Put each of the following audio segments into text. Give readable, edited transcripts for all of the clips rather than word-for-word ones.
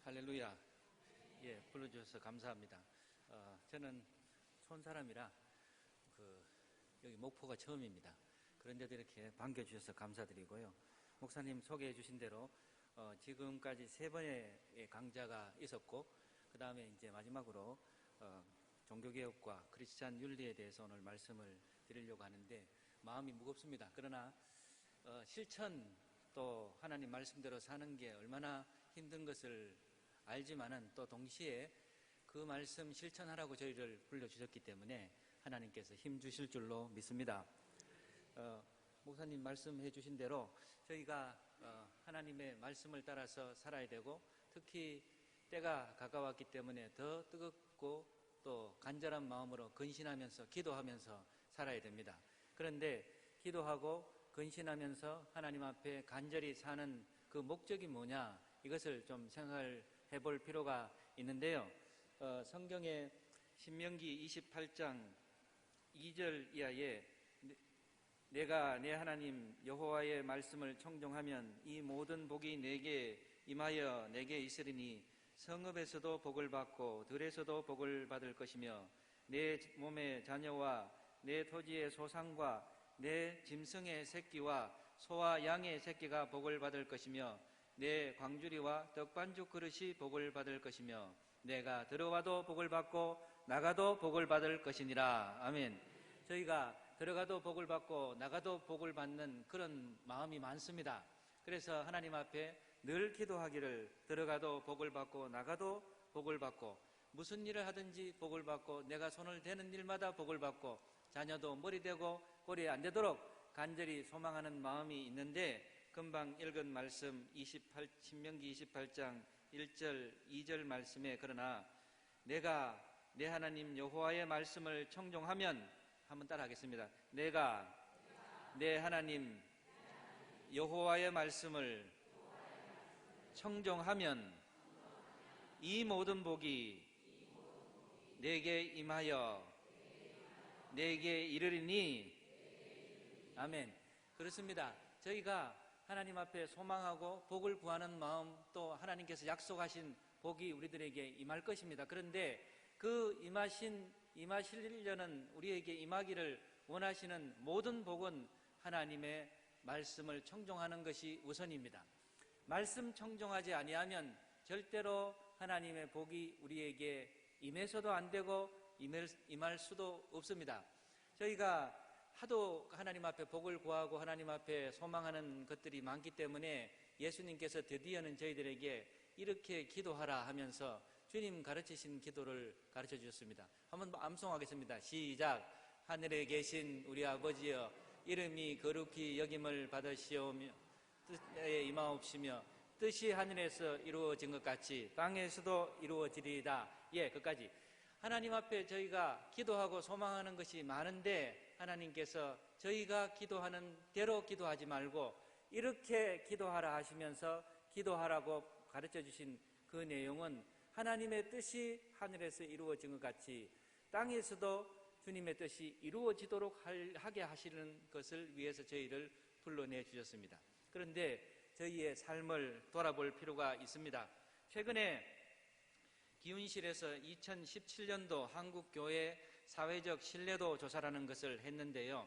할렐루야. 예, 불러주셔서 감사합니다. 저는 촌 사람이라 여기 목포가 처음입니다. 그런데도 이렇게 반겨주셔서 감사드리고요. 목사님 소개해 주신 대로 지금까지 3번의 강좌가 있었고, 그 다음에 이제 마지막으로 종교개혁과 크리스찬 윤리에 대해서 오늘 말씀을 드리려고 하는데 마음이 무겁습니다. 그러나 실천, 또 하나님 말씀대로 사는 게 얼마나 힘든 것을 알지만은 또 동시에 그 말씀 실천하라고 저희를 불러주셨기 때문에 하나님께서 힘 주실 줄로 믿습니다. 목사님 말씀해 주신 대로 저희가 하나님의 말씀을 따라서 살아야 되고, 특히 때가 가까웠기 때문에 더 뜨겁고 또 간절한 마음으로 근신하면서 기도하면서 살아야 됩니다. 그런데 기도하고 근신하면서 하나님 앞에 간절히 사는 그 목적이 뭐냐, 이것을 좀 생각을 해볼 필요가 있는데요. 성경의 신명기 28장 2절 이하에 내가 내 하나님 여호와의 말씀을 청종하면 이 모든 복이 내게 임하여 내게 있으리니 성읍에서도 복을 받고 들에서도 복을 받을 것이며 내 몸의 자녀와 내 토지의 소상과 내 짐승의 새끼와 소와 양의 새끼가 복을 받을 것이며 내 광주리와 떡반죽 그릇이 복을 받을 것이며 내가 들어와도 복을 받고 나가도 복을 받을 것이니라. 아멘. 저희가 들어가도 복을 받고 나가도 복을 받는 그런 마음이 많습니다. 그래서 하나님 앞에 늘 기도하기를, 들어가도 복을 받고 나가도 복을 받고 무슨 일을 하든지 복을 받고 내가 손을 대는 일마다 복을 받고 자녀도 머리 대고 꼬리 안 대도록 간절히 소망하는 마음이 있는데, 금방 읽은 말씀 신명기 28장 1절 2절 말씀에 그러나 내가 내 하나님 여호와의 말씀을 청종하면, 한번 따라 하겠습니다. 내가 내 하나님 여호와의 말씀을 청종하면 이 모든 복이 내게 임하여 내게 이르리니. 아멘. 그렇습니다. 저희가 하나님 앞에 소망하고 복을 구하는 마음, 또 하나님께서 약속하신 복이 우리들에게 임할 것입니다. 그런데 그 임하시려는, 우리에게 임하기를 원하시는 모든 복은 하나님의 말씀을 청종하는 것이 우선입니다. 말씀 청종하지 아니하면 절대로 하나님의 복이 우리에게 임해서도 안 되고 임할 수도 없습니다. 저희가 하도 하나님 앞에 복을 구하고 하나님 앞에 소망하는 것들이 많기 때문에 예수님께서 드디어는 저희들에게 이렇게 기도하라 하면서 주님 가르치신 기도를 가르쳐 주셨습니다. 한번 암송하겠습니다. 시작. 하늘에 계신 우리 아버지여, 이름이 거룩히 여김을 받으시오며 뜻에 임하옵시며 뜻이 하늘에서 이루어진 것 같이 땅에서도 이루어지리이다. 예, 끝까지. 하나님 앞에 저희가 기도하고 소망하는 것이 많은데 하나님께서 저희가 기도하는 대로 기도하지 말고 이렇게 기도하라 하시면서 기도하라고 가르쳐 주신 그 내용은 하나님의 뜻이 하늘에서 이루어진 것 같이 땅에서도 주님의 뜻이 이루어지도록 하게 하시는 것을 위해서 저희를 불러내 주셨습니다. 그런데 저희의 삶을 돌아볼 필요가 있습니다. 최근에 기운실에서 2017년도 한국교회 사회적 신뢰도 조사라는 것을 했는데요.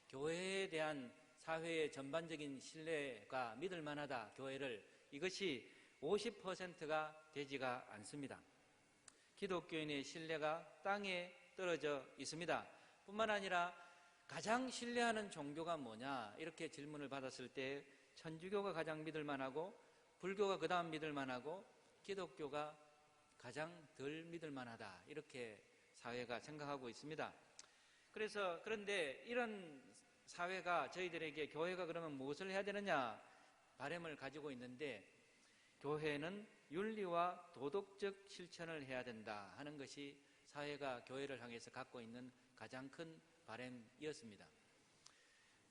교회에 대한 사회의 전반적인 신뢰가 믿을 만하다, 교회를, 이것이 50%가 되지가 않습니다. 기독교인의 신뢰가 땅에 떨어져 있습니다. 뿐만 아니라 가장 신뢰하는 종교가 뭐냐, 이렇게 질문을 받았을 때 천주교가 가장 믿을 만하고 불교가 그 다음 믿을 만하고 기독교가 가장 덜 믿을 만하다, 이렇게 사회가 생각하고 있습니다. 그런데 이런 사회가 저희들에게 교회가 그러면 무엇을 해야 되느냐 바람을 가지고 있는데, 교회는 윤리와 도덕적 실천을 해야 된다 하는 것이 사회가 교회를 향해서 갖고 있는 가장 큰 바람이었습니다.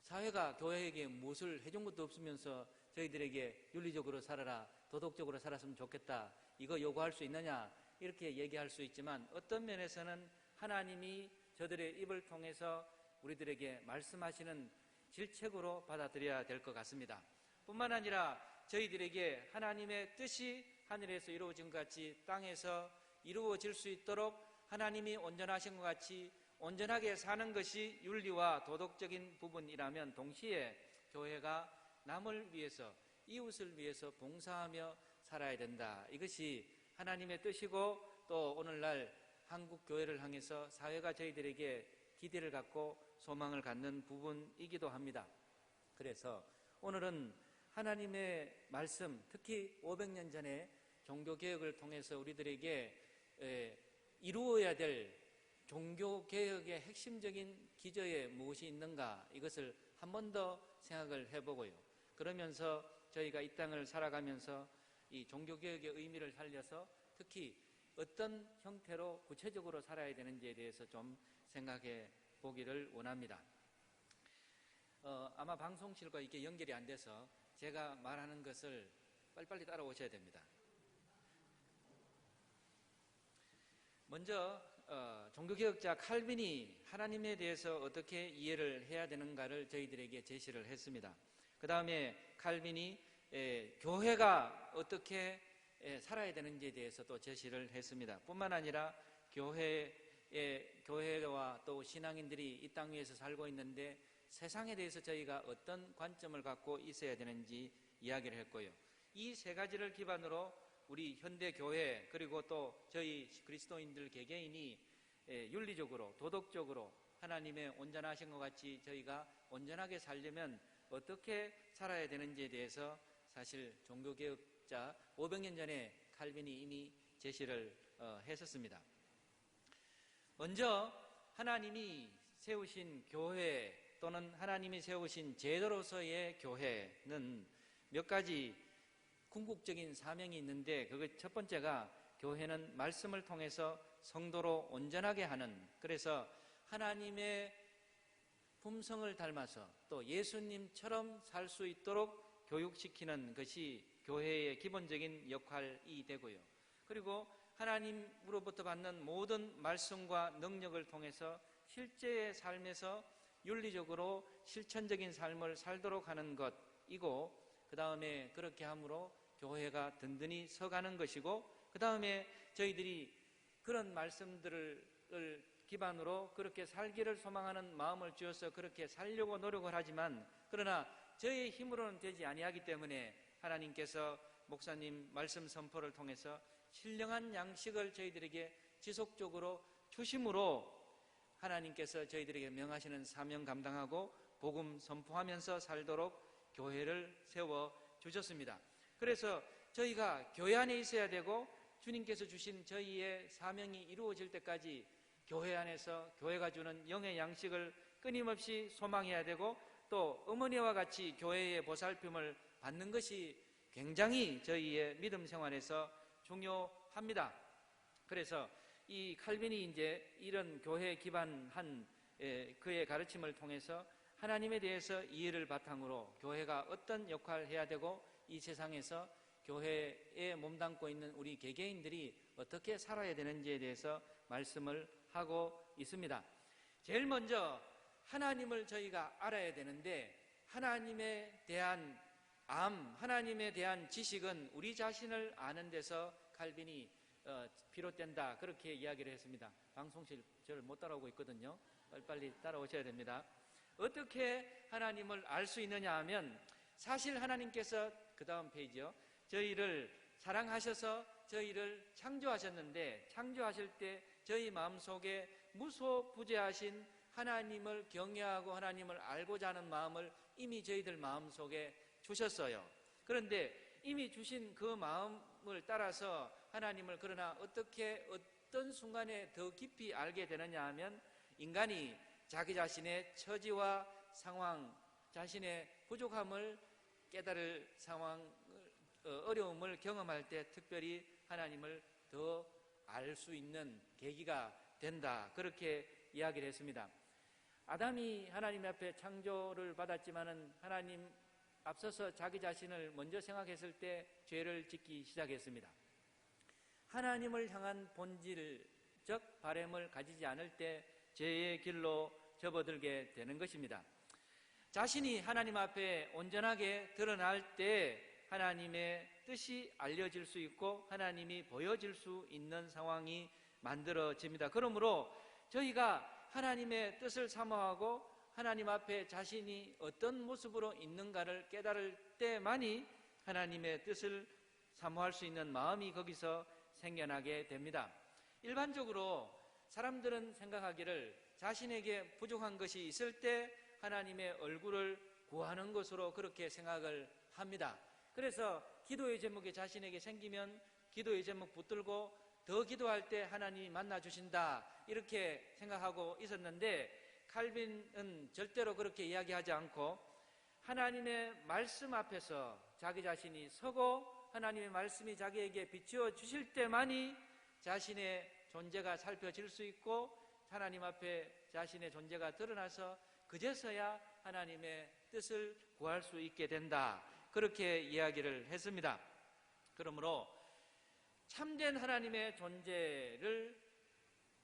사회가 교회에게 무엇을 해준 것도 없으면서 저희들에게 윤리적으로 살아라, 도덕적으로 살았으면 좋겠다, 이거 요구할 수 있느냐, 이렇게 얘기할 수 있지만 어떤 면에서는 하나님이 저들의 입을 통해서 우리들에게 말씀하시는 질책으로 받아들여야 될 것 같습니다. 뿐만 아니라 저희들에게 하나님의 뜻이 하늘에서 이루어진 것 같이 땅에서 이루어질 수 있도록 하나님이 온전하신 것 같이 온전하게 사는 것이 윤리와 도덕적인 부분이라면, 동시에 교회가 남을 위해서, 이웃을 위해서 봉사하며 살아야 된다. 이것이 하나님의 뜻이고, 또 오늘날 한국 교회를 향해서 사회가 저희들에게 기대를 갖고 소망을 갖는 부분이기도 합니다. 그래서 오늘은 하나님의 말씀, 특히 500년 전에 종교개혁을 통해서 우리들에게 이루어야 될 종교개혁의 핵심적인 기저에 무엇이 있는가, 이것을 한 번 더 생각을 해보고요. 그러면서 저희가 이 땅을 살아가면서 이 종교개혁의 의미를 살려서 특히 어떤 형태로 구체적으로 살아야 되는지에 대해서 좀 생각해 보기를 원합니다. 아마 방송실과 이게 연결이 안 돼서 제가 말하는 것을 빨리빨리 따라오셔야 됩니다. 먼저 종교개혁자 칼빈이 하나님에 대해서 어떻게 이해를 해야 되는가를 저희들에게 제시를 했습니다. 그 다음에 칼빈이 교회가 어떻게 살아야 되는지에 대해서 또 제시를 했습니다. 뿐만 아니라 교회와 또 신앙인들이 이 땅 위에서 살고 있는데 세상에 대해서 저희가 어떤 관점을 갖고 있어야 되는지 이야기를 했고요. 이 세 가지를 기반으로 우리 현대 교회, 그리고 또 저희 그리스도인들 개개인이 윤리적으로, 도덕적으로 하나님의 온전하신 것 같이 저희가 온전하게 살려면 어떻게 살아야 되는지에 대해서 사실 종교개혁자 500년 전에 칼빈이 이미 제시를 했었습니다. 먼저 하나님이 세우신 교회, 또는 하나님이 세우신 제도로서의 교회는 몇 가지 궁극적인 사명이 있는데, 그 첫 번째가 교회는 말씀을 통해서 성도로 온전하게 하는, 그래서 하나님의 품성을 닮아서 또 예수님처럼 살 수 있도록 교육시키는 것이 교회의 기본적인 역할이 되고요. 그리고 하나님으로부터 받는 모든 말씀과 능력을 통해서 실제의 삶에서 윤리적으로 실천적인 삶을 살도록 하는 것이고, 그 다음에 그렇게 함으로 교회가 든든히 서가는 것이고, 그 다음에 저희들이 그런 말씀들을 기반으로 그렇게 살기를 소망하는 마음을 주어서 그렇게 살려고 노력을 하지만, 그러나 저의 힘으로는 되지 아니하기 때문에 하나님께서 목사님 말씀 선포를 통해서 신령한 양식을 저희들에게 지속적으로 주심으로 하나님께서 저희들에게 명하시는 사명 감당하고 복음 선포하면서 살도록 교회를 세워 주셨습니다. 그래서 저희가 교회 안에 있어야 되고, 주님께서 주신 저희의 사명이 이루어질 때까지 교회 안에서 교회가 주는 영의 양식을 끊임없이 소망해야 되고, 또 어머니와 같이 교회의 보살핌을 받는 것이 굉장히 저희의 믿음 생활에서 중요합니다. 그래서 이 칼빈이 이제 이런 교회에 기반한 그의 가르침을 통해서 하나님에 대해서 이해를 바탕으로 교회가 어떤 역할을 해야 되고, 이 세상에서 교회에 몸담고 있는 우리 개개인들이 어떻게 살아야 되는지에 대해서 말씀을 하고 있습니다. 제일 먼저 하나님을 저희가 알아야 되는데, 하나님에 대한 하나님에 대한 지식은 우리 자신을 아는 데서 칼빈이 비롯된다, 그렇게 이야기를 했습니다. 방송실 저를 못 따라오고 있거든요. 빨리 따라오셔야 됩니다. 어떻게 하나님을 알 수 있느냐 하면, 사실 하나님께서, 그 다음 페이지요, 저희를 사랑하셔서 저희를 창조하셨는데, 창조하실 때 저희 마음속에 무소부재하신 하나님을 경외하고 하나님을 알고자 하는 마음을 이미 저희들 마음속에 주셨어요. 그런데 이미 주신 그 마음을 따라서 하나님을, 그러나 어떤 순간에 더 깊이 알게 되느냐 하면, 인간이 자기 자신의 처지와 상황, 자신의 부족함을 깨달을 상황, 어려움을 경험할 때 특별히 하나님을 더 알 수 있는 계기가 된다, 그렇게 이야기를 했습니다. 아담이 하나님 앞에 창조를 받았지만은 하나님 앞서서 자기 자신을 먼저 생각했을 때 죄를 짓기 시작했습니다. 하나님을 향한 본질적 바램을 가지지 않을 때 죄의 길로 접어들게 되는 것입니다. 자신이 하나님 앞에 온전하게 드러날 때 하나님의 뜻이 알려질 수 있고 하나님이 보여질 수 있는 상황이 만들어집니다. 그러므로 저희가 하나님의 뜻을 사모하고 하나님 앞에 자신이 어떤 모습으로 있는가를 깨달을 때만이 하나님의 뜻을 사모할 수 있는 마음이 거기서 생겨나게 됩니다. 일반적으로 사람들은 생각하기를 자신에게 부족한 것이 있을 때 하나님의 얼굴을 구하는 것으로 그렇게 생각을 합니다. 그래서 기도의 제목이 자신에게 생기면 기도의 제목 붙들고 더 기도할 때 하나님이 만나주신다 이렇게 생각하고 있었는데, 칼빈은 절대로 그렇게 이야기하지 않고 하나님의 말씀 앞에서 자기 자신이 서고 하나님의 말씀이 자기에게 비추어 주실 때만이 자신의 존재가 살펴질 수 있고 하나님 앞에 자신의 존재가 드러나서 그제서야 하나님의 뜻을 구할 수 있게 된다, 그렇게 이야기를 했습니다. 그러므로 참된 하나님의 존재를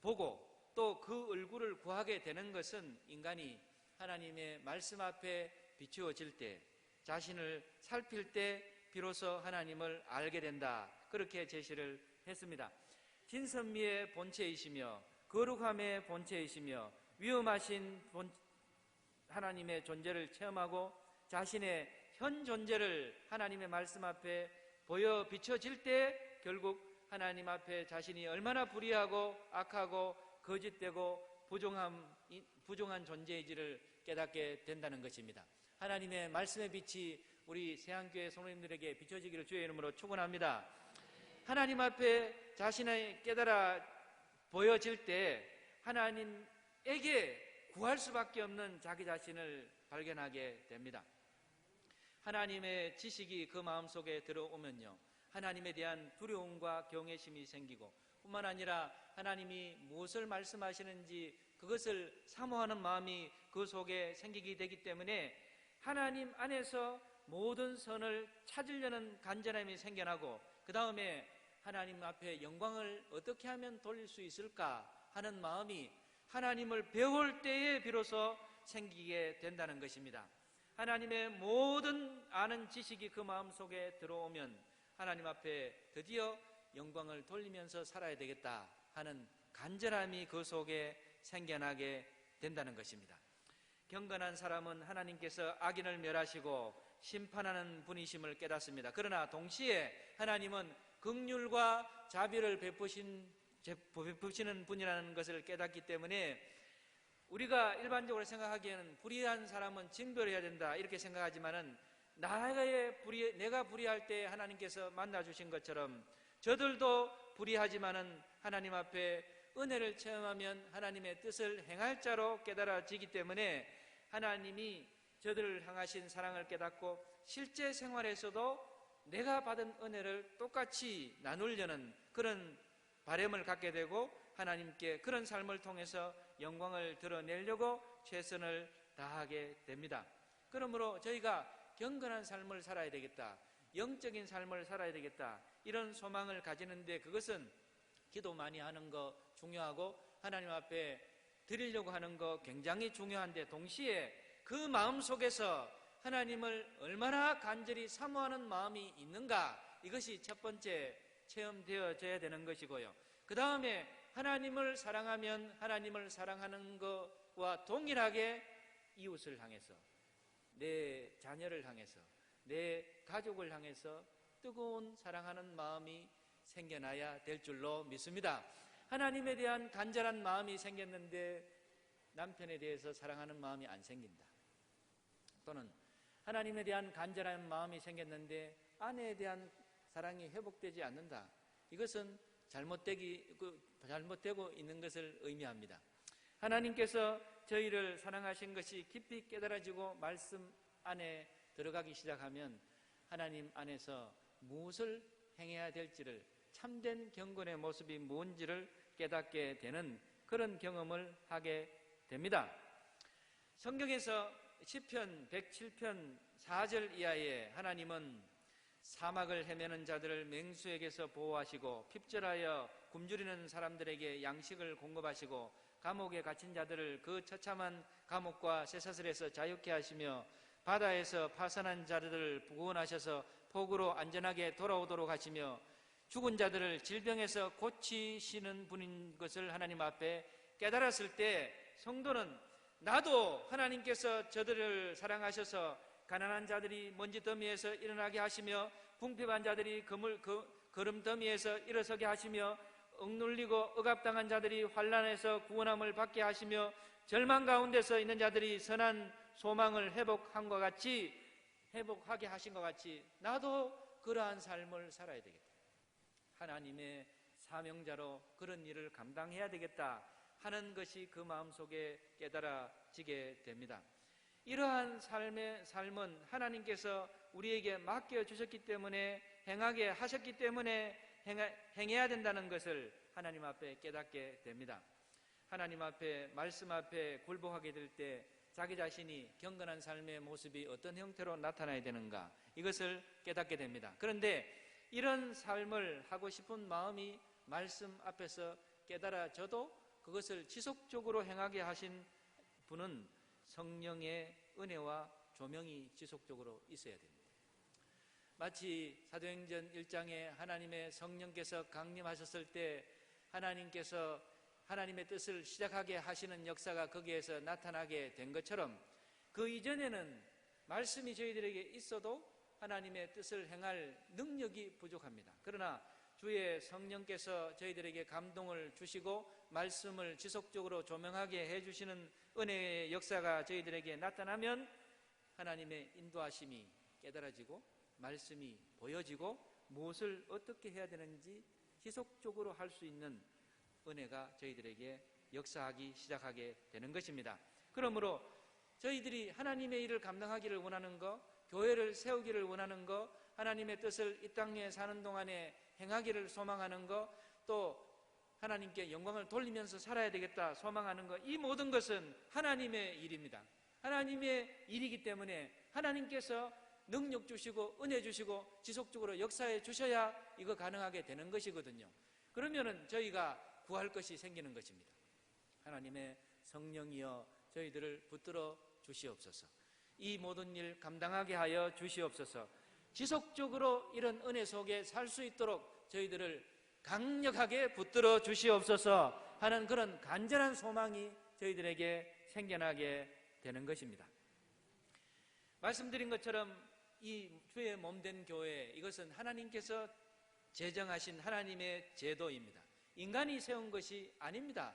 보고 또 그 얼굴을 구하게 되는 것은 인간이 하나님의 말씀 앞에 비추어질 때, 자신을 살필 때 비로소 하나님을 알게 된다, 그렇게 제시를 했습니다. 진선미의 본체이시며 거룩함의 본체이시며 위엄하신 하나님의 존재를 체험하고 자신의 현 존재를 하나님의 말씀 앞에 보여 비춰질 때 결국 하나님 앞에 자신이 얼마나 불의하고 악하고 거짓되고 부정한 존재인지를 깨닫게 된다는 것입니다. 하나님의 말씀의 빛이 우리 세안교회 성도님들에게 비춰지기를 주의 이름으로 축원합니다. 하나님 앞에 자신의 깨달아 보여질 때 하나님에게 구할 수밖에 없는 자기 자신을 발견하게 됩니다. 하나님의 지식이 그 마음속에 들어오면요, 하나님에 대한 두려움과 경외심이 생기고 뿐만 아니라 하나님이 무엇을 말씀하시는지 그것을 사모하는 마음이 그 속에 생기게 되기 때문에 하나님 안에서 모든 선을 찾으려는 간절함이 생겨나고, 그 다음에 하나님 앞에 영광을 어떻게 하면 돌릴 수 있을까 하는 마음이 하나님을 배울 때에 비로소 생기게 된다는 것입니다. 하나님의 모든 아는 지식이 그 마음속에 들어오면 하나님 앞에 드디어 영광을 돌리면서 살아야 되겠다 하는 간절함이 그 속에 생겨나게 된다는 것입니다. 경건한 사람은 하나님께서 악인을 멸하시고 심판하는 분이심을 깨닫습니다. 그러나 동시에 하나님은 긍휼과 자비를 베푸시는 분이라는 것을 깨닫기 때문에 우리가 일반적으로 생각하기에는 불의한 사람은 징벌해야 된다 이렇게 생각하지만은 내가 불의할 때 하나님께서 만나주신 것처럼 저들도 불의하지만은 하나님 앞에 은혜를 체험하면 하나님의 뜻을 행할 자로 깨달아지기 때문에 하나님이 저들을 향하신 사랑을 깨닫고 실제 생활에서도 내가 받은 은혜를 똑같이 나누려는 그런 바람을 갖게 되고 하나님께 그런 삶을 통해서 영광을 드러내려고 최선을 다하게 됩니다. 그러므로 저희가 경건한 삶을 살아야 되겠다, 영적인 삶을 살아야 되겠다, 이런 소망을 가지는데 그것은 기도 많이 하는 거 중요하고 하나님 앞에 드리려고 하는 거 굉장히 중요한데, 동시에 그 마음 속에서 하나님을 얼마나 간절히 사모하는 마음이 있는가, 이것이 첫 번째 체험되어져야 되는 것이고요. 그 다음에 하나님을 사랑하면 하나님을 사랑하는 것과 동일하게 이웃을 향해서, 내 자녀를 향해서, 내 가족을 향해서 뜨거운 사랑하는 마음이 생겨나야 될 줄로 믿습니다. 하나님에 대한 간절한 마음이 생겼는데 남편에 대해서 사랑하는 마음이 안 생긴다, 또는 하나님에 대한 간절한 마음이 생겼는데 아내에 대한 사랑이 회복되지 않는다, 이것은 잘못되고 있는 것을 의미합니다. 하나님께서 저희를 사랑하신 것이 깊이 깨달아지고 말씀 안에 들어가기 시작하면 하나님 안에서 무엇을 행해야 될지를, 참된 경건의 모습이 뭔지를 깨닫게 되는 그런 경험을 하게 됩니다. 성경에서 시편 107편 4절 이하에 하나님은 사막을 헤매는 자들을 맹수에게서 보호하시고 핍절하여 굶주리는 사람들에게 양식을 공급하시고 감옥에 갇힌 자들을 그 처참한 감옥과 쇠사슬에서 자유케 하시며 바다에서 파산한 자들을 구원하셔서 복으로 안전하게 돌아오도록 하시며 죽은 자들을 질병에서 고치시는 분인 것을 하나님 앞에 깨달았을 때 성도는 나도 하나님께서 저들을 사랑하셔서 가난한 자들이 먼지 더미에서 일어나게 하시며 궁핍한 자들이 거름 더미에서 일어서게 하시며 억눌리고 억압당한 자들이 환난에서 구원함을 받게 하시며 절망 가운데서 있는 자들이 선한 소망을 회복하게 하신 것 같이 나도 그러한 삶을 살아야 되겠다. 하나님의 사명자로 그런 일을 감당해야 되겠다 하는 것이 그 마음속에 깨달아지게 됩니다. 이러한 삶은 하나님께서 우리에게 맡겨주셨기 때문에 행하게 하셨기 때문에 행해야 된다는 것을 하나님 앞에 깨닫게 됩니다. 하나님 앞에 말씀 앞에 굴복하게 될 때 자기 자신이 경건한 삶의 모습이 어떤 형태로 나타나야 되는가 이것을 깨닫게 됩니다. 그런데 이런 삶을 하고 싶은 마음이 말씀 앞에서 깨달아져도 그것을 지속적으로 행하게 하신 분은 성령의 은혜와 조명이 지속적으로 있어야 됩니다. 마치 사도행전 1장에 하나님의 성령께서 강림하셨을 때 하나님께서 하나님의 뜻을 시작하게 하시는 역사가 거기에서 나타나게 된 것처럼 그 이전에는 말씀이 저희들에게 있어도 하나님의 뜻을 행할 능력이 부족합니다. 그러나 주의 성령께서 저희들에게 감동을 주시고 말씀을 지속적으로 조명하게 해주시는 은혜의 역사가 저희들에게 나타나면 하나님의 인도하심이 깨달아지고 말씀이 보여지고 무엇을 어떻게 해야 되는지 지속적으로 할 수 있는 은혜가 저희들에게 역사하기 시작하게 되는 것입니다. 그러므로 저희들이 하나님의 일을 감당하기를 원하는 것, 교회를 세우기를 원하는 것, 하나님의 뜻을 이 땅에 사는 동안에 행하기를 소망하는 것, 또 하나님께 영광을 돌리면서 살아야 되겠다 소망하는 것, 이 모든 것은 하나님의 일입니다. 하나님의 일이기 때문에 하나님께서 능력 주시고 은혜 주시고 지속적으로 역사해 주셔야 이거 가능하게 되는 것이거든요. 그러면은 저희가 구할 것이 생기는 것입니다. 하나님의 성령이여 저희들을 붙들어 주시옵소서. 이 모든 일 감당하게 하여 주시옵소서. 지속적으로 이런 은혜 속에 살 수 있도록 저희들을 강력하게 붙들어 주시옵소서 하는 그런 간절한 소망이 저희들에게 생겨나게 되는 것입니다. 말씀드린 것처럼 이 주의 몸된 교회, 이것은 하나님께서 제정하신 하나님의 제도입니다. 인간이 세운 것이 아닙니다.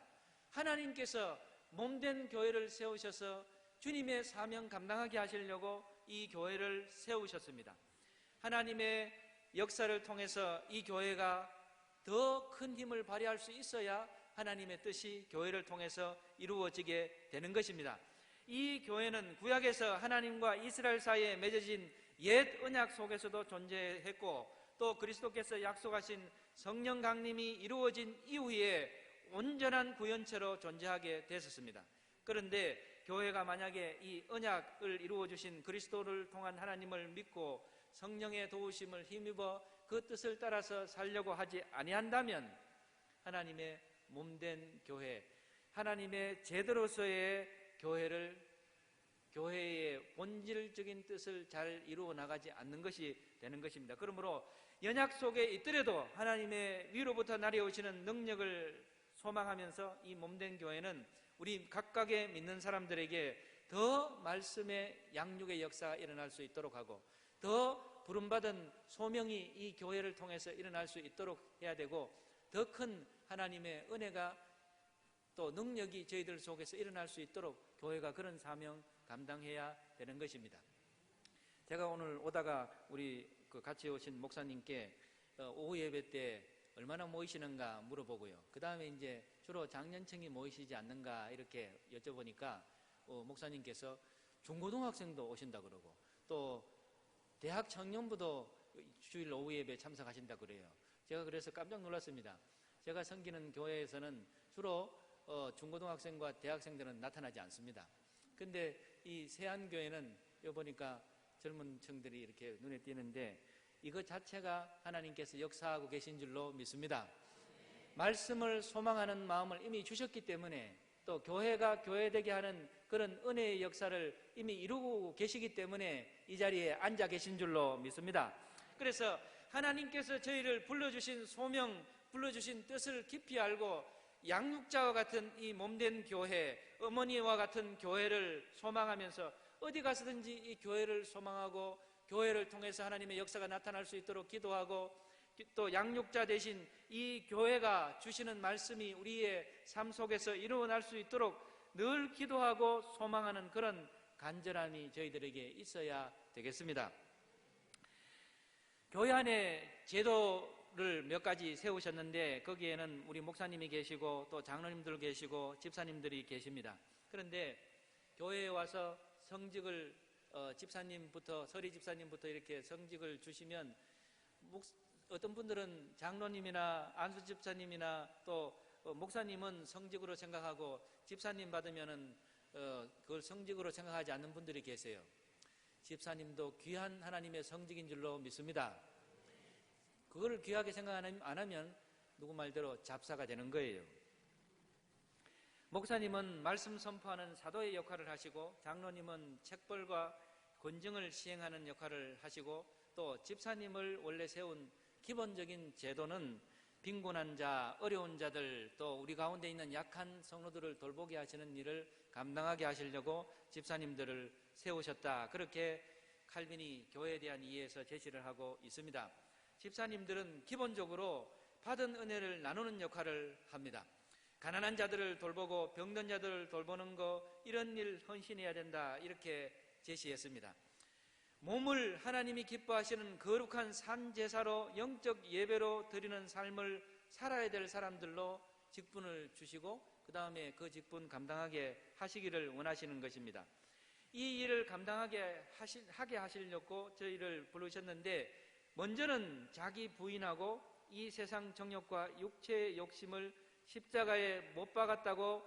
하나님께서 몸된 교회를 세우셔서 주님의 사명 감당하게 하시려고 이 교회를 세우셨습니다. 하나님의 역사를 통해서 이 교회가 더 큰 힘을 발휘할 수 있어야 하나님의 뜻이 교회를 통해서 이루어지게 되는 것입니다. 이 교회는 구약에서 하나님과 이스라엘 사이에 맺어진 옛 언약 속에서도 존재했고 또 그리스도께서 약속하신 성령 강림이 이루어진 이후에 온전한 구현체로 존재하게 됐었습니다. 그런데 교회가 만약에 이 언약을 이루어주신 그리스도를 통한 하나님을 믿고 성령의 도우심을 힘입어 그 뜻을 따라서 살려고 하지 아니한다면 하나님의 몸된 교회, 하나님의 제대로서의 교회의 본질적인 뜻을 잘 이루어 나가지 않는 것이 되는 것입니다. 그러므로 연약 속에 있더라도 하나님의 위로부터 내려오시는 능력을 소망하면서 이 몸된 교회는 우리 각각의 믿는 사람들에게 더 말씀의 양육의 역사가 일어날 수 있도록 하고 더 부름받은 소명이 이 교회를 통해서 일어날 수 있도록 해야 되고 더 큰 하나님의 은혜가 또 능력이 저희들 속에서 일어날 수 있도록 교회가 그런 사명 감당해야 되는 것입니다. 제가 오늘 오다가 우리 같이 오신 목사님께 오후 예배 때 얼마나 모이시는가 물어보고요. 그 다음에 이제 주로 장년층이 모이시지 않는가 이렇게 여쭤보니까 목사님께서 중고등학생도 오신다 그러고 또 대학 청년부도 주일 오후 예배에 참석하신다 그래요. 제가 그래서 깜짝 놀랐습니다. 제가 섬기는 교회에서는 주로 중고등학생과 대학생들은 나타나지 않습니다. 근데 이 세안교회는 여기 보니까 젊은 층들이 이렇게 눈에 띄는데 이것 자체가 하나님께서 역사하고 계신 줄로 믿습니다. 말씀을 소망하는 마음을 이미 주셨기 때문에 또 교회가 교회되게 하는 그런 은혜의 역사를 이미 이루고 계시기 때문에 이 자리에 앉아 계신 줄로 믿습니다. 그래서 하나님께서 저희를 불러주신 소명, 불러주신 뜻을 깊이 알고 양육자와 같은 이 몸된 교회, 어머니와 같은 교회를 소망하면서 어디 가서든지 이 교회를 소망하고 교회를 통해서 하나님의 역사가 나타날 수 있도록 기도하고 또 양육자 대신 이 교회가 주시는 말씀이 우리의 삶 속에서 이루어날 수 있도록 늘 기도하고 소망하는 그런 간절함이 저희들에게 있어야 되겠습니다. 교회 안에 제도를 몇 가지 세우셨는데 거기에는 우리 목사님이 계시고 또 장로님들 계시고 집사님들이 계십니다. 그런데 교회에 와서 성직을 집사님부터 서리 집사님부터 이렇게 성직을 주시면 어떤 분들은 장로님이나 안수 집사님이나 또 목사님은 성직으로 생각하고 집사님 받으면은 그걸 성직으로 생각하지 않는 분들이 계세요. 집사님도 귀한 하나님의 성직인 줄로 믿습니다. 그걸 귀하게 생각 안 하면 누구 말대로 잡사가 되는 거예요. 목사님은 말씀 선포하는 사도의 역할을 하시고 장로님은 책벌과 권증을 시행하는 역할을 하시고 또 집사님을 원래 세운 기본적인 제도는 빈곤한 자, 어려운 자들 또 우리 가운데 있는 약한 성도들을 돌보게 하시는 일을 감당하게 하시려고 집사님들을 세우셨다. 그렇게 칼빈이 교회에 대한 이해에서 제시를 하고 있습니다. 집사님들은 기본적으로 받은 은혜를 나누는 역할을 합니다. 가난한 자들을 돌보고 병든 자들을 돌보는 거 이런 일 헌신해야 된다 이렇게 제시했습니다. 몸을 하나님이 기뻐하시는 거룩한 산제사로 영적 예배로 드리는 삶을 살아야 될 사람들로 직분을 주시고 그 다음에 그 직분 감당하게 하시기를 원하시는 것입니다. 이 일을 감당하게 하시려고 저희를 부르셨는데 먼저는 자기 부인하고 이 세상 정욕과 육체의 욕심을 십자가에 못 박았다고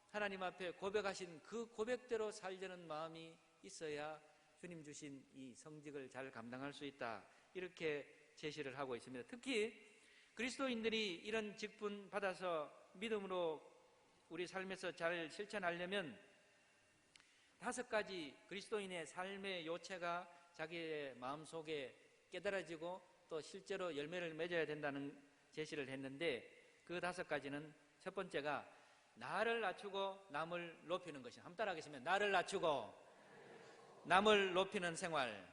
하나님 앞에 고백하신 그 고백대로 살려는 마음이 있어야 주님 주신 이 성직을 잘 감당할 수 있다 이렇게 제시를 하고 있습니다. 특히 그리스도인들이 이런 직분 받아서 믿음으로 우리 삶에서 잘 실천하려면 5가지 그리스도인의 삶의 요체가 자기의 마음속에 깨달아지고 또 실제로 열매를 맺어야 된다는 제시를 했는데 그 5가지는 첫 번째가 나를 낮추고 남을 높이는 것이다. 한번 따라하겠습니다. 나를 낮추고 남을 높이는 생활.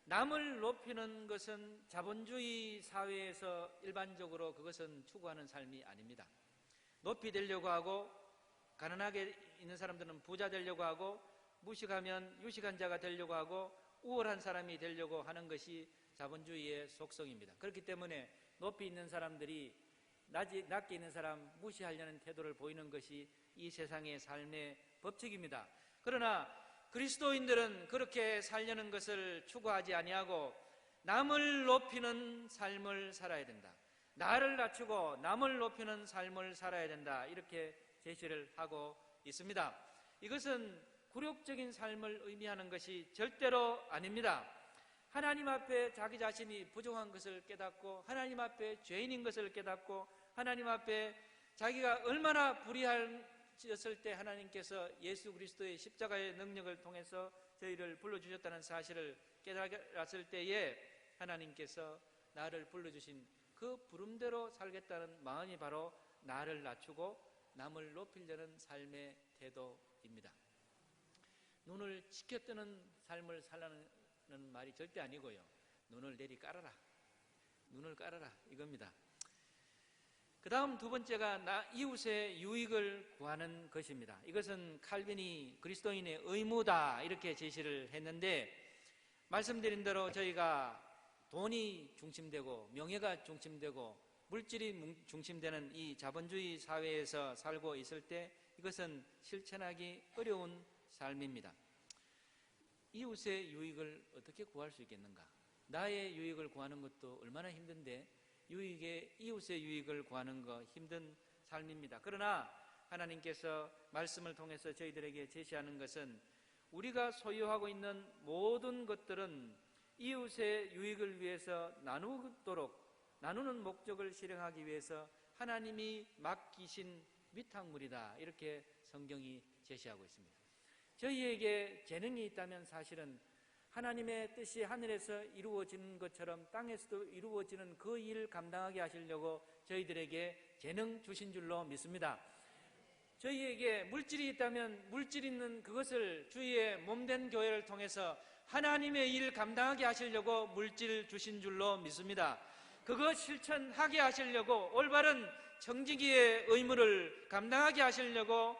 남을 높이는 것은 자본주의 사회에서 일반적으로 그것은 추구하는 삶이 아닙니다. 높이 되려고 하고 가난하게 있는 사람들은 부자 되려고 하고 무식하면 유식한 자가 되려고 하고 우월한 사람이 되려고 하는 것이 자본주의의 속성입니다. 그렇기 때문에 높이 있는 사람들이 낮게 있는 사람 무시하려는 태도를 보이는 것이 이 세상의 삶의 법칙입니다. 그러나 그리스도인들은 그렇게 살려는 것을 추구하지 아니하고 남을 높이는 삶을 살아야 된다. 나를 낮추고 남을 높이는 삶을 살아야 된다. 이렇게 제시를 하고 있습니다. 이것은 굴욕적인 삶을 의미하는 것이 절대로 아닙니다. 하나님 앞에 자기 자신이 부족한 것을 깨닫고 하나님 앞에 죄인인 것을 깨닫고 하나님 앞에 자기가 얼마나 불의하였을 때 하나님께서 예수 그리스도의 십자가의 능력을 통해서 저희를 불러주셨다는 사실을 깨달았을 때에 하나님께서 나를 불러주신 그 부름대로 살겠다는 마음이 바로 나를 낮추고 남을 높이려는 삶의 태도입니다. 눈을 치켜뜨는 삶을 살라는 말이 절대 아니고요. 눈을 내리 깔아라. 눈을 깔아라 이겁니다. 그 다음 2번째가 이웃의 유익을 구하는 것입니다. 이것은 칼빈이 그리스도인의 의무다 이렇게 제시를 했는데 말씀드린 대로 저희가 돈이 중심되고 명예가 중심되고 물질이 중심되는 이 자본주의 사회에서 살고 있을 때 이것은 실천하기 어려운 삶입니다. 이웃의 유익을 어떻게 구할 수 있겠는가? 나의 유익을 구하는 것도 얼마나 힘든데 이웃의 유익을 구하는 것 힘든 삶입니다. 그러나 하나님께서 말씀을 통해서 저희들에게 제시하는 것은 우리가 소유하고 있는 모든 것들은 이웃의 유익을 위해서 나누는 목적을 실행하기 위해서 하나님이 맡기신 위탁물이다 이렇게 성경이 제시하고 있습니다. 저희에게 재능이 있다면 사실은 하나님의 뜻이 하늘에서 이루어지는 것처럼 땅에서도 이루어지는 그 일을 감당하게 하시려고 저희들에게 재능 주신 줄로 믿습니다. 저희에게 물질이 있다면 물질 있는 그것을 주의 몸된 교회를 통해서 하나님의 일 감당하게 하시려고 물질 주신 줄로 믿습니다. 그거 실천하게 하시려고 올바른 청지기의 의무를 감당하게 하시려고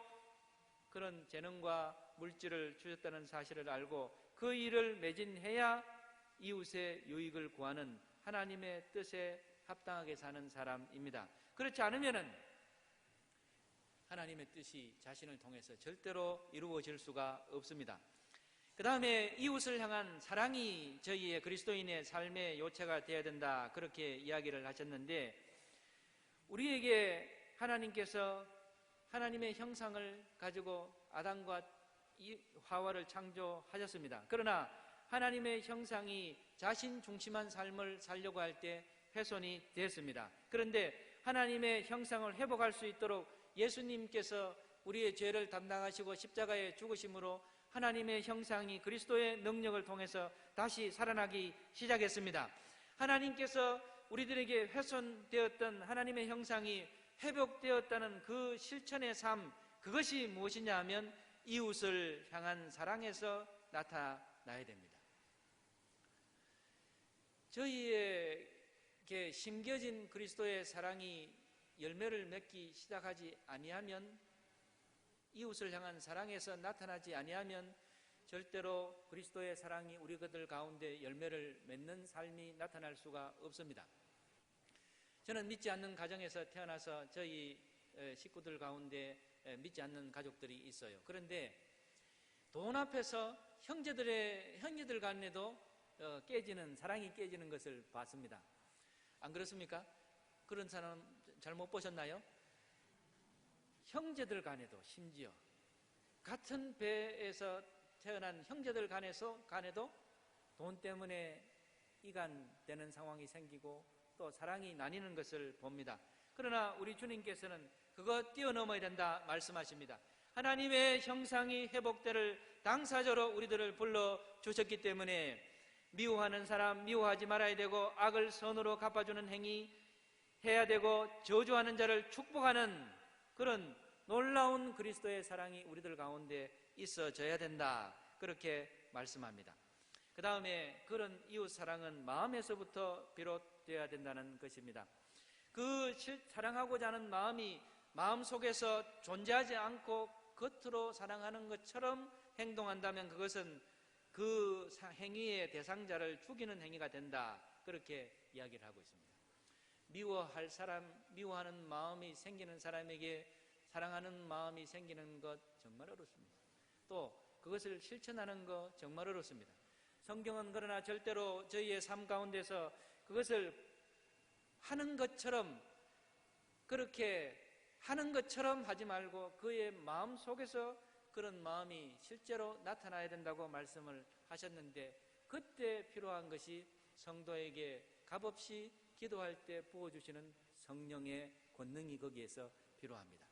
그런 재능과 물질을 주셨다는 사실을 알고 그 일을 매진해야 이웃의 유익을 구하는 하나님의 뜻에 합당하게 사는 사람입니다. 그렇지 않으면은 하나님의 뜻이 자신을 통해서 절대로 이루어질 수가 없습니다. 그 다음에 이웃을 향한 사랑이 저희의 그리스도인의 삶의 요체가 되어야 된다, 그렇게 이야기를 하셨는데, 우리에게 하나님께서 하나님의 형상을 가지고 아담과 하와를 창조하셨습니다. 그러나 하나님의 형상이 자신 중심한 삶을 살려고 할 때 훼손이 됐습니다. 그런데 하나님의 형상을 회복할 수 있도록 예수님께서 우리의 죄를 담당하시고 십자가에 죽으심으로 하나님의 형상이 그리스도의 능력을 통해서 다시 살아나기 시작했습니다. 하나님께서 우리들에게 훼손되었던 하나님의 형상이 회복되었다는 그 실천의 삶, 그것이 무엇이냐 하면 이웃을 향한 사랑에서 나타나야 됩니다. 저희에게 심겨진 그리스도의 사랑이 열매를 맺기 시작하지 아니하면, 이웃을 향한 사랑에서 나타나지 아니하면 절대로 그리스도의 사랑이 우리 그들 가운데 열매를 맺는 삶이 나타날 수가 없습니다. 저는 믿지 않는 가정에서 태어나서 저희 식구들 가운데 믿지 않는 가족들이 있어요. 그런데 돈 앞에서 형제들 간에도 사랑이 깨지는 것을 봤습니다. 안 그렇습니까? 그런 사람 잘 못 보셨나요? 형제들 간에도, 심지어 같은 배에서 태어난 형제들 간에도 돈 때문에 이간되는 상황이 생기고 또 사랑이 나뉘는 것을 봅니다. 그러나 우리 주님께서는 그거 뛰어넘어야 된다 말씀하십니다. 하나님의 형상이 회복되를 당사자로 우리들을 불러주셨기 때문에 미워하는 사람 미워하지 말아야 되고, 악을 선으로 갚아주는 행위 해야 되고, 저주하는 자를 축복하는 그런 놀라운 그리스도의 사랑이 우리들 가운데 있어져야 된다, 그렇게 말씀합니다. 그 다음에 그런 이웃 사랑은 마음에서부터 비롯되어야 된다는 것입니다. 그 사랑하고자 하는 마음이 마음속에서 존재하지 않고 겉으로 사랑하는 것처럼 행동한다면 그것은 그 행위의 대상자를 죽이는 행위가 된다, 그렇게 이야기를 하고 있습니다. 미워하는 마음이 생기는 사람에게 사랑하는 마음이 생기는 것 정말 어렵습니다. 또 그것을 실천하는 것 정말 어렵습니다. 성경은 그러나 절대로 저희의 삶 가운데서 그것을 하는 것처럼, 그렇게 하는 것처럼 하지 말고 그의 마음 속에서 그런 마음이 실제로 나타나야 된다고 말씀을 하셨는데, 그때 필요한 것이 성도에게 값없이 기도할 때 부어주시는 성령의 권능이 거기에서 필요합니다.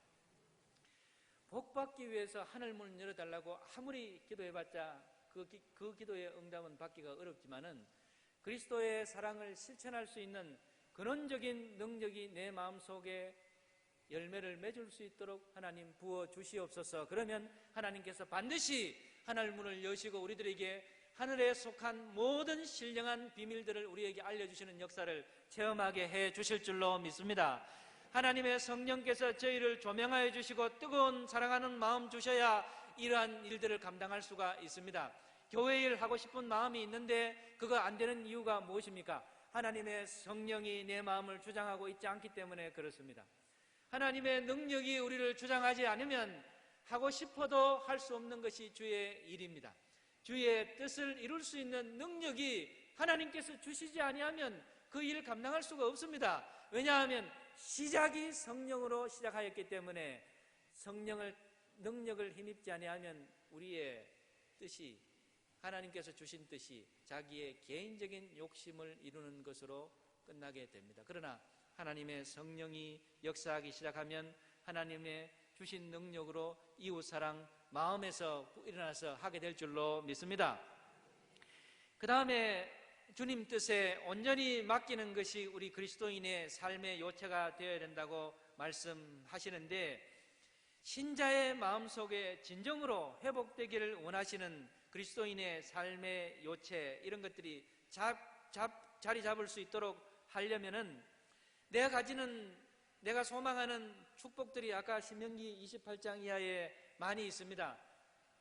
복받기 위해서 하늘문을 열어달라고 아무리 기도해봤자 그 기도의 응답은 받기가 어렵지만은, 그리스도의 사랑을 실천할 수 있는 근원적인 능력이 내 마음속에 열매를 맺을 수 있도록 하나님 부어주시옵소서. 그러면 하나님께서 반드시 하늘문을 여시고 우리들에게 하늘에 속한 모든 신령한 비밀들을 우리에게 알려주시는 역사를 체험하게 해 주실 줄로 믿습니다. 하나님의 성령께서 저희를 조명하여 주시고 뜨거운 사랑하는 마음 주셔야 이러한 일들을 감당할 수가 있습니다. 교회 일 하고 싶은 마음이 있는데 그거 안 되는 이유가 무엇입니까? 하나님의 성령이 내 마음을 주장하고 있지 않기 때문에 그렇습니다. 하나님의 능력이 우리를 주장하지 않으면 하고 싶어도 할 수 없는 것이 주의 일입니다. 주의 뜻을 이룰 수 있는 능력이 하나님께서 주시지 아니하면 그 일을 감당할 수가 없습니다. 왜냐하면 시작이 성령으로 시작하였기 때문에 능력을 힘입지 아니하면 우리의 뜻이, 하나님께서 주신 뜻이 자기의 개인적인 욕심을 이루는 것으로 끝나게 됩니다. 그러나 하나님의 성령이 역사하기 시작하면 하나님의 주신 능력으로 이웃사랑 마음에서 일어나서 하게 될 줄로 믿습니다. 그 다음에 주님 뜻에 온전히 맡기는 것이 우리 그리스도인의 삶의 요체가 되어야 된다고 말씀하시는데, 신자의 마음속에 진정으로 회복되기를 원하시는 그리스도인의 삶의 요체, 이런 것들이 자리 잡을 수 있도록 하려면은 내가 소망하는 축복들이 아까 신명기 28장 이하에 많이 있습니다.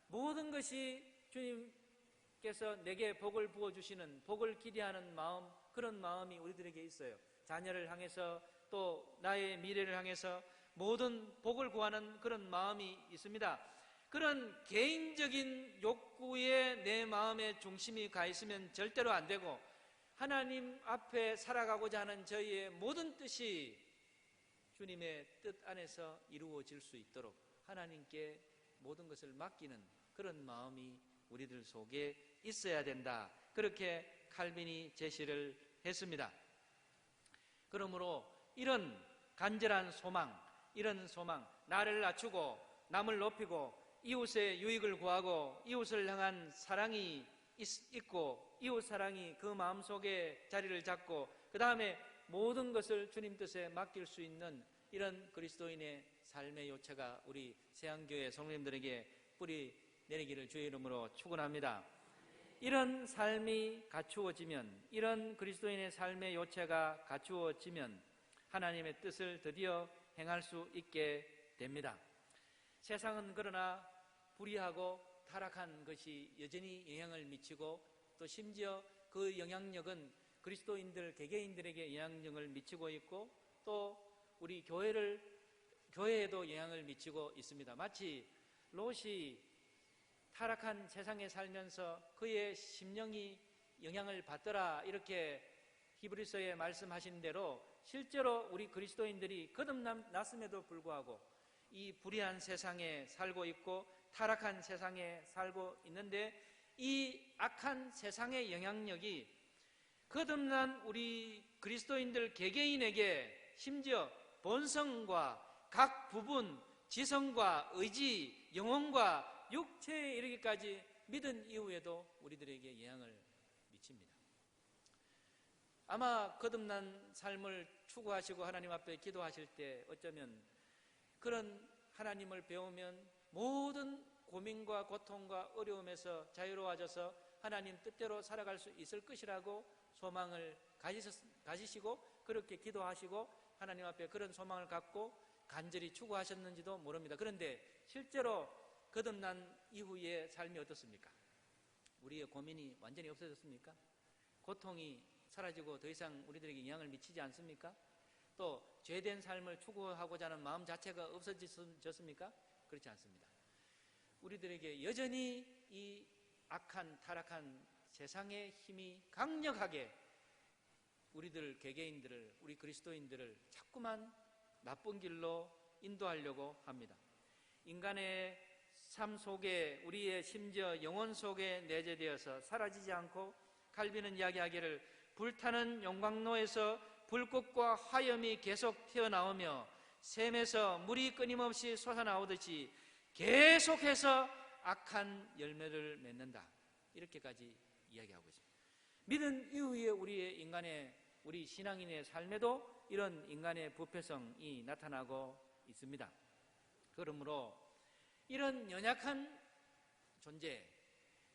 모든 것이 주님께서 내게 복을 부어주시는, 복을 기대하는 마음, 그런 마음이 우리들에게 있어요. 자녀를 향해서, 또 나의 미래를 향해서 모든 복을 구하는 그런 마음이 있습니다. 그런 개인적인 욕구에 내 마음의 중심이 가 있으면 절대로 안 되고, 하나님 앞에 살아가고자 하는 저희의 모든 뜻이 주님의 뜻 안에서 이루어질 수 있도록 하나님께 모든 것을 맡기는 그런 마음이 우리들 속에 있어야 된다, 그렇게 칼빈이 제시를 했습니다. 그러므로 이런 간절한 소망, 나를 낮추고 남을 높이고 이웃의 유익을 구하고 이웃을 향한 사랑이 있고, 이웃 사랑이 그 마음속에 자리를 잡고, 그 다음에 모든 것을 주님 뜻에 맡길 수 있는 이런 그리스도인의 삶의 요체가 우리 세안교회 성도님들에게 뿌리 내리기를 주의 이름으로 축원합니다. 이런 삶이 갖추어지면, 이런 그리스도인의 삶의 요체가 갖추어지면 하나님의 뜻을 드디어 행할 수 있게 됩니다. 세상은 그러나 불의하고 타락한 것이 여전히 영향을 미치고, 또 심지어 그 영향력은 그리스도인들, 개개인들에게 영향력을 미치고 있고, 또 우리 교회에도 영향을 미치고 있습니다. 마치 롯이 타락한 세상에 살면서 그의 심령이 영향을 받더라, 이렇게 히브리서에 말씀하신 대로 실제로 우리 그리스도인들이 거듭났음에도 불구하고 이 불의한 세상에 살고 있고 타락한 세상에 살고 있는데, 이 악한 세상의 영향력이 거듭난 우리 그리스도인들 개개인에게 심지어 본성과 각 부분, 지성과 의지, 영혼과 육체에 이르기까지 믿은 이후에도 우리들에게 영향을 미칩니다. 아마 거듭난 삶을 추구하시고 하나님 앞에 기도하실 때 어쩌면 그런 하나님을 배우면 모든 고민과 고통과 어려움에서 자유로워져서 하나님 뜻대로 살아갈 수 있을 것이라고 소망을 가지시고 그렇게 기도하시고 하나님 앞에 그런 소망을 갖고 간절히 추구하셨는지도 모릅니다. 그런데 실제로 거듭난 이후의 삶이 어떻습니까? 우리의 고민이 완전히 없어졌습니까? 고통이 사라지고 더 이상 우리들에게 영향을 미치지 않습니까? 또 죄된 삶을 추구하고자 하는 마음 자체가 없어졌습니까? 그렇지 않습니다. 우리들에게 여전히 이 악한 타락한 세상의 힘이 강력하게 우리들 개개인들을, 우리 그리스도인들을 자꾸만 나쁜 길로 인도하려고 합니다. 인간의 삶 속에, 우리의 심지어 영혼 속에 내재되어서 사라지지 않고, 칼빈은 이야기하기를 불타는 용광로에서 불꽃과 화염이 계속 튀어나오며 샘에서 물이 끊임없이 솟아나오듯이 계속해서 악한 열매를 맺는다, 이렇게까지 이야기하고 있습니다. 믿은 이후에 우리 신앙인의 삶에도 이런 인간의 부패성이 나타나고 있습니다. 그러므로 이런 연약한 존재,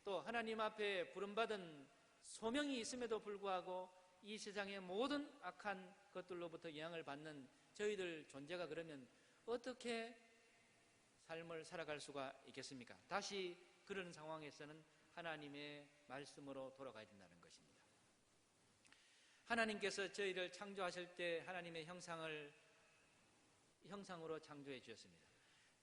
또 하나님 앞에 부름받은 소명이 있음에도 불구하고 이 세상의 모든 악한 것들로부터 영향을 받는 저희들 존재가 그러면 어떻게 삶을 살아갈 수가 있겠습니까? 다시 그런 상황에서는 하나님의 말씀으로 돌아가야 된다는 것입니다. 하나님께서 저희를 창조하실 때 하나님의 형상으로 창조해 주셨습니다.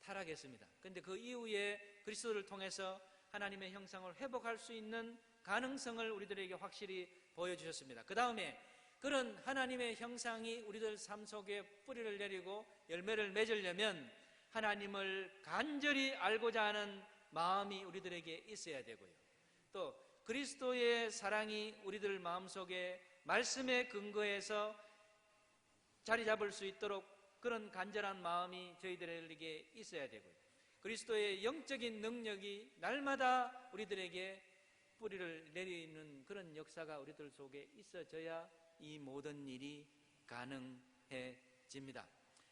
타락했습니다. 그런데 그 이후에 그리스도를 통해서 하나님의 형상을 회복할 수 있는 가능성을 우리들에게 확실히 보여주셨습니다. 그 다음에 그런 하나님의 형상이 우리들 삶 속에 뿌리를 내리고 열매를 맺으려면 하나님을 간절히 알고자 하는 마음이 우리들에게 있어야 되고요, 또 그리스도의 사랑이 우리들 마음속에 말씀의 근거에서 자리 잡을 수 있도록 그런 간절한 마음이 저희들에게 있어야 되고요, 그리스도의 영적인 능력이 날마다 우리들에게 뿌리를 내리는 그런 역사가 우리들 속에 있어져야 이 모든 일이 가능해집니다.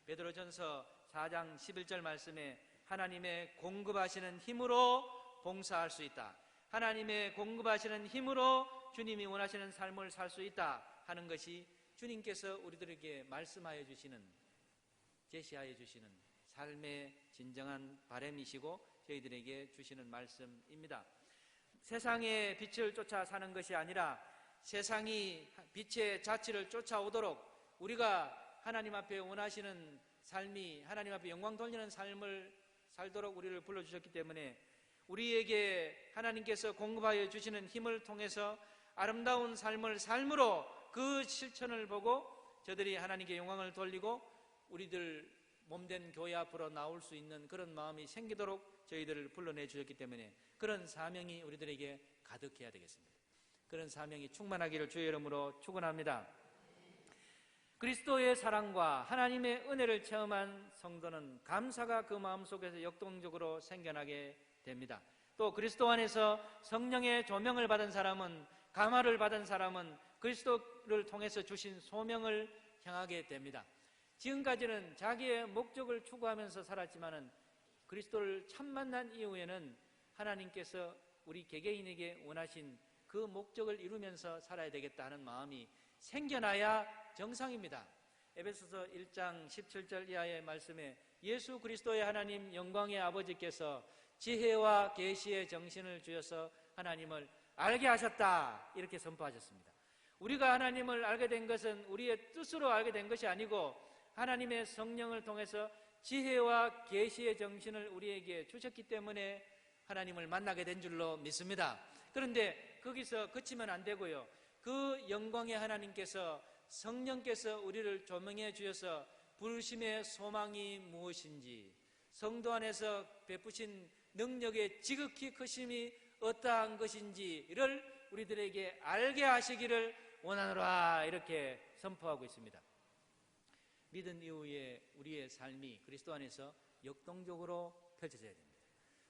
베드로전서 4장 11절 말씀에 하나님의 공급하시는 힘으로 봉사할 수 있다, 하나님의 공급하시는 힘으로 주님이 원하시는 삶을 살 수 있다 하는 것이 주님께서 우리들에게 말씀하여 주시는, 제시하여 주시는 삶의 진정한 바람이시고 저희들에게 주시는 말씀입니다. 세상의 빛을 쫓아 사는 것이 아니라 세상이 빛의 자취를 쫓아오도록 우리가 하나님 앞에 원하시는 삶이, 하나님 앞에 영광 돌리는 삶을 살도록 우리를 불러주셨기 때문에 우리에게 하나님께서 공급하여 주시는 힘을 통해서 아름다운 삶을 삶으로 그 실천을 보고 저들이 하나님께 영광을 돌리고 우리들 몸된 교회 앞으로 나올 수 있는 그런 마음이 생기도록 저희들을 불러내 주셨기 때문에 그런 사명이 우리들에게 가득해야 되겠습니다. 그런 사명이 충만하기를 주의 이름으로 축원합니다. 그리스도의 사랑과 하나님의 은혜를 체험한 성도는 감사가 그 마음속에서 역동적으로 생겨나게 됩니다. 또 그리스도 안에서 성령의 조명을 받은 사람은, 감화를 받은 사람은 그리스도를 통해서 주신 소명을 향하게 됩니다. 지금까지는 자기의 목적을 추구하면서 살았지만은 그리스도를 참 만난 이후에는 하나님께서 우리 개개인에게 원하신 그 목적을 이루면서 살아야 되겠다 하는 마음이 생겨나야 정상입니다. 에베소서 1장 17절 이하의 말씀에 예수 그리스도의 하나님 영광의 아버지께서 지혜와 계시의 정신을 주셔서 하나님을 알게 하셨다, 이렇게 선포하셨습니다. 우리가 하나님을 알게 된 것은 우리의 뜻으로 알게 된 것이 아니고 하나님의 성령을 통해서 지혜와 계시의 정신을 우리에게 주셨기 때문에 하나님을 만나게 된 줄로 믿습니다. 그런데 거기서 그치면 안 되고요, 그 영광의 하나님께서, 성령께서 우리를 조명해 주셔서 부르심의 소망이 무엇인지, 성도 안에서 베푸신 능력의 지극히 크심이 어떠한 것인지를 우리들에게 알게 하시기를 원하노라, 이렇게 선포하고 있습니다. 믿은 이후에 우리의 삶이 그리스도 안에서 역동적으로 펼쳐져야 됩니다.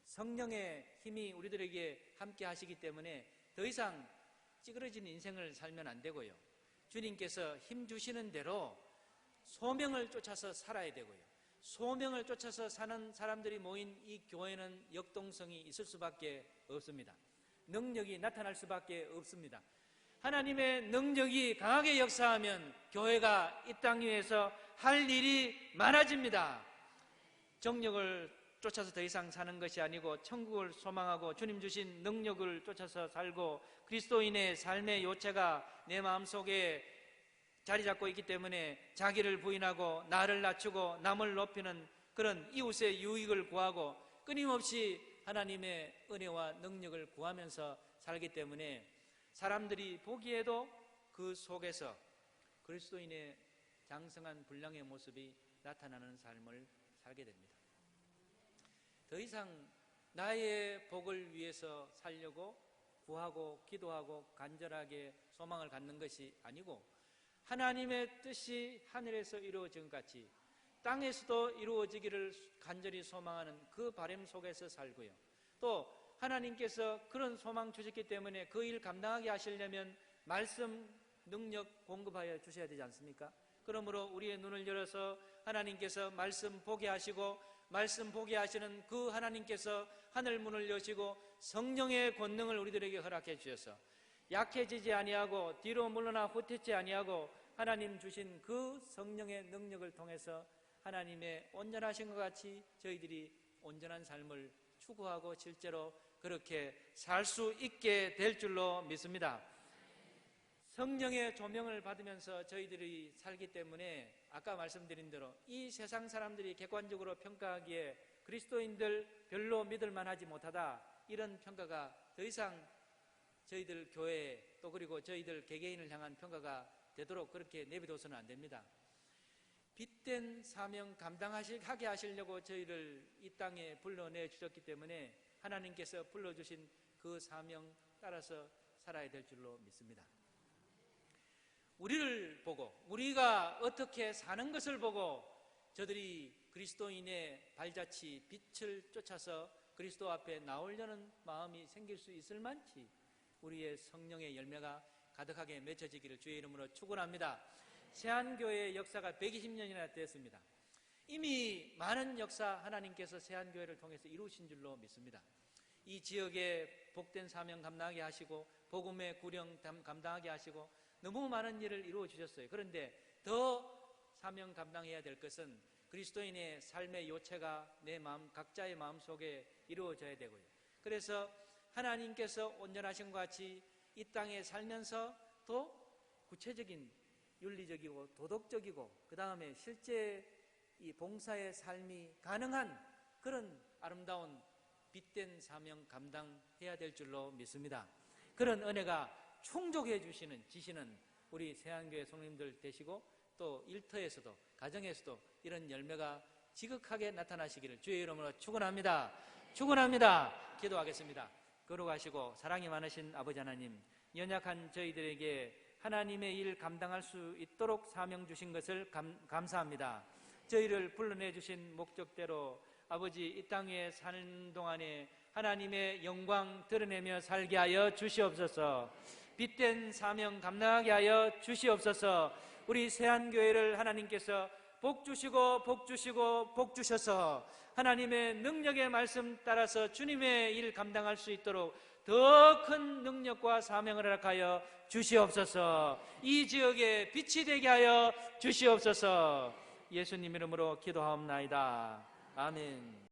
성령의 힘이 우리들에게 함께 하시기 때문에 더 이상 찌그러진 인생을 살면 안 되고요, 주님께서 힘 주시는 대로 소명을 쫓아서 살아야 되고요, 소명을 쫓아서 사는 사람들이 모인 이 교회는 역동성이 있을 수밖에 없습니다. 능력이 나타날 수밖에 없습니다. 하나님의 능력이 강하게 역사하면 교회가 이 땅 위에서 할 일이 많아집니다. 정력을 쫓아서 더 이상 사는 것이 아니고 천국을 소망하고 주님 주신 능력을 쫓아서 살고 그리스도인의 삶의 요체가 내 마음속에 자리 잡고 있기 때문에 자기를 부인하고 나를 낮추고 남을 높이는 그런 이웃의 유익을 구하고 끊임없이 하나님의 은혜와 능력을 구하면서 살기 때문에 사람들이 보기에도 그 속에서 그리스도인의 장성한 분량의 모습이 나타나는 삶을 살게 됩니다. 더 이상 나의 복을 위해서 살려고 구하고 기도하고 간절하게 소망을 갖는 것이 아니고 하나님의 뜻이 하늘에서 이루어진 것 같이 땅에서도 이루어지기를 간절히 소망하는 그 바람 속에서 살고요, 또 하나님께서 그런 소망 주셨기 때문에 그 일 감당하게 하시려면 말씀 능력 공급하여 주셔야 되지 않습니까? 그러므로 우리의 눈을 열어서 하나님께서 말씀 보게 하시고 말씀 보게 하시는 그 하나님께서 하늘 문을 여시고 성령의 권능을 우리들에게 허락해 주셔서 약해지지 아니하고 뒤로 물러나 후퇴치 아니하고 하나님 주신 그 성령의 능력을 통해서 하나님의 온전하신 것 같이 저희들이 온전한 삶을 추구하고 실제로 그렇게 살 수 있게 될 줄로 믿습니다. 성령의 조명을 받으면서 저희들이 살기 때문에 아까 말씀드린 대로 이 세상 사람들이 객관적으로 평가하기에 그리스도인들 별로 믿을 만하지 못하다, 이런 평가가 더 이상 저희들 교회 또 그리고 저희들 개개인을 향한 평가가 되도록 그렇게 내비둬서는 안 됩니다. 빛된 사명 감당하게 하시려고 저희를 이 땅에 불러내 주셨기 때문에 하나님께서 불러주신 그 사명 따라서 살아야 될 줄로 믿습니다. 우리를 보고 우리가 어떻게 사는 것을 보고 저들이 그리스도인의 발자취 빛을 쫓아서 그리스도 앞에 나오려는 마음이 생길 수 있을 만치 우리의 성령의 열매가 가득하게 맺혀지기를 주의 이름으로 축원합니다. 세안교회의 역사가 120년이나 되었습니다. 이미 많은 역사 하나님께서 세안교회를 통해서 이루신 줄로 믿습니다. 이 지역에 복된 사명 감당하게 하시고 복음의 구령 감당하게 하시고 너무 많은 일을 이루어 주셨어요. 그런데 더 사명 감당해야 될 것은 그리스도인의 삶의 요체가 내 마음, 각자의 마음 속에 이루어져야 되고요. 그래서 하나님께서 온전하신 것 같이 이 땅에 살면서 또 구체적인 윤리적이고 도덕적이고 그 다음에 실제 이 봉사의 삶이 가능한 그런 아름다운 빛된 사명 감당해야 될 줄로 믿습니다. 그런 은혜가 충족해 지시는 우리 세안교회 성도님들 되시고 또 일터에서도 가정에서도 이런 열매가 지극하게 나타나시기를 주의 이름으로 축원합니다. 축원합니다. 기도하겠습니다. 거룩하시고 사랑이 많으신 아버지 하나님, 연약한 저희들에게 하나님의 일 감당할 수 있도록 사명 주신 것을 감사합니다. 저희를 불러내 주신 목적대로 아버지 이 땅에 사는 동안에 하나님의 영광 드러내며 살게 하여 주시옵소서. 빛된 사명 감당하게 하여 주시옵소서. 우리 세안교회를 하나님께서 복 주시고 복 주시고 복 주셔서 하나님의 능력의 말씀 따라서 주님의 일 감당할 수 있도록 더 큰 능력과 사명을 허락하여 주시옵소서. 이 지역에 빛이 되게 하여 주시옵소서. 예수님 이름으로 기도하옵나이다. 아멘.